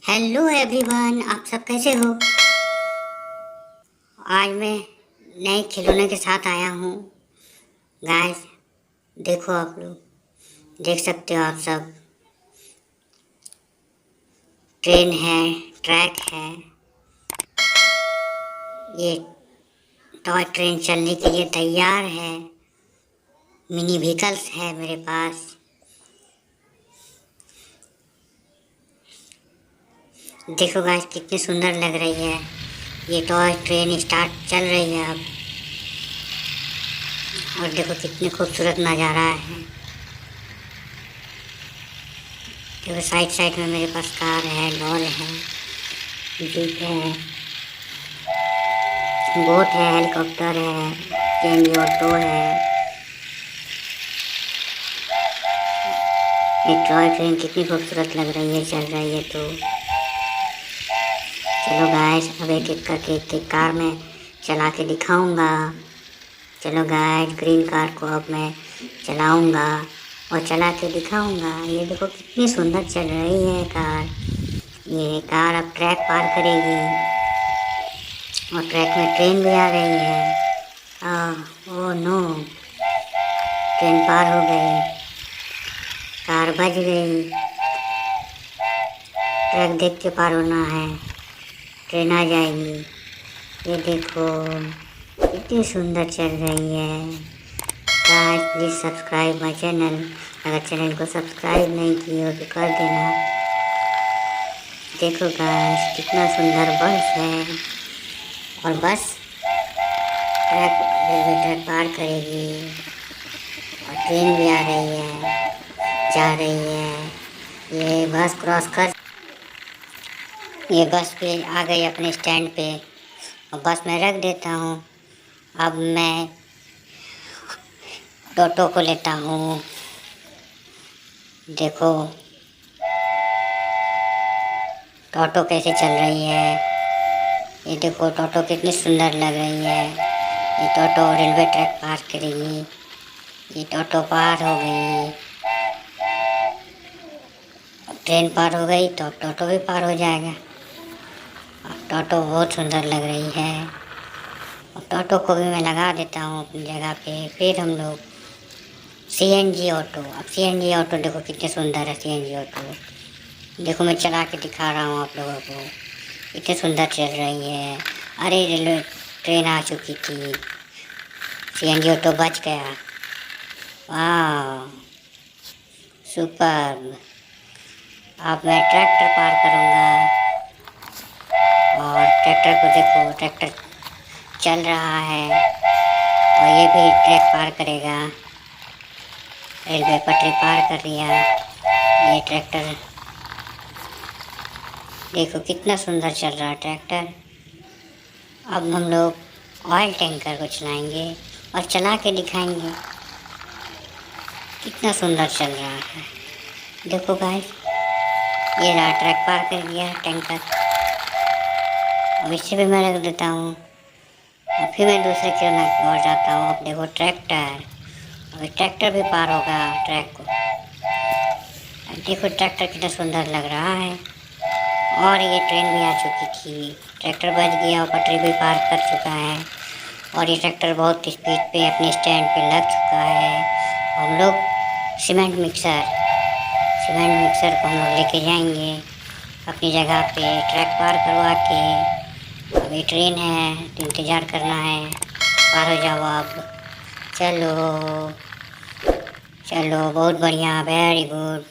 Hello everyone, आप सब कैसे हो। आज मैं नए खिलौने के साथ आया हूँ। गाइस देखो, आप लोग देख सकते हो, आप सब ट्रेन है, ट्रैक है। ये टॉय ट्रेन चलने के लिए तैयार है। मिनी व्हीकल्स है मेरे पास। देखो गाइस, कितनी सुंदर लग रही है। ये टॉय ट्रेन स्टार्ट चल रही है अब। और देखो कितनी खूबसूरत नज़ारा है। देखो साइड साइड में मेरे पास कार है, डॉल है, जीप है, बोट है, हेलीकॉप्टर है, ट्रेन ऑटो है। ये टॉय ट्रेन कितनी खूबसूरत लग रही है, चल रही है। तो चलो गाइस, अब एक एक करके एक कार में चला के दिखाऊंगा। चलो गाइस, ग्रीन कार को अब मैं चलाऊंगा और चला के दिखाऊंगा। ये देखो कितनी सुंदर चल रही है कार। ये कार अब ट्रैक पार करेगी और ट्रैक में ट्रेन भी आ रही है। ओह नो, ट्रेन पार हो गई, कार बच गई। ट्रैक देख के पार होना है, ट्रेन आ जाएगी। ये देखो कितनी सुंदर चल रही है। Guys please subscribe my channel. अगर चैनल को सब्सक्राइब नहीं किए हो तो कर देना। देखो गाइस, कितना सुंदर बस है। और बस ट्रैक, रेलवे ट्रैक पार करेगी और ट्रेन भी आ रही है, जा रही है। ये बस क्रॉस कर, ये बस पे आ गई अपने स्टैंड पे और बस में रख देता हूँ। अब मैं टोटो को लेता हूँ। देखो टोटो कैसे चल रही है। ये देखो टोटो कितनी सुंदर लग रही है। ये टोटो रेलवे ट्रैक पार करेगी। ये टोटो पार हो गई, ट्रेन पार हो गई तो टोटो भी पार हो जाएगा। टोटो बहुत सुंदर लग रही है और टोटो को भी मैं लगा देता हूँ अपनी जगह पे। फिर हम लोग सीएनजी ऑटो, अब सीएनजी ऑटो देखो कितने सुंदर है। सीएनजी ऑटो देखो, मैं चला के दिखा रहा हूँ आप लोगों को, इतनी सुंदर चल रही है। अरे रेलवे ट्रेन आ चुकी थी, सीएनजी ऑटो बच गया। वाह सुपर। अब मैं ट्रैक्टर पार करूँगा और ट्रैक्टर को देखो, ट्रैक्टर चल रहा है और ये भी ट्रैक पार करेगा। रेलवे पटरी पार कर लिया ये ट्रैक्टर। देखो कितना सुंदर चल रहा है ट्रैक्टर। अब हम लोग ऑयल टैंकर को चलाएंगे और चला के दिखाएंगे कितना सुंदर चल रहा है। देखो गाइस, ये रहा ट्रैक पार कर लिया टैंकर। अब इसे भी मैं रख देता हूँ और फिर मैं दूसरे खिलौने की ओर जाता हूँ। अब देखो ट्रैक्टर, अभी ट्रैक्टर भी पार होगा ट्रैक को। देखो ट्रैक्टर कितना सुंदर लग रहा है। और ये ट्रेन भी आ चुकी थी, ट्रैक्टर बच गया और पटरी भी पार कर चुका है। और ये ट्रैक्टर बहुत स्पीड पे अपने स्टैंड पे लग चुका है। हम लोग सीमेंट मिक्सर को हम लोग लेके जाएंगे अपनी जगह पे, ट्रैक पार करवा के। अभी ट्रेन है तो इंतज़ार करना है, पार हो जाओ अब। चलो चलो, बहुत बढ़िया, वेरी गुड।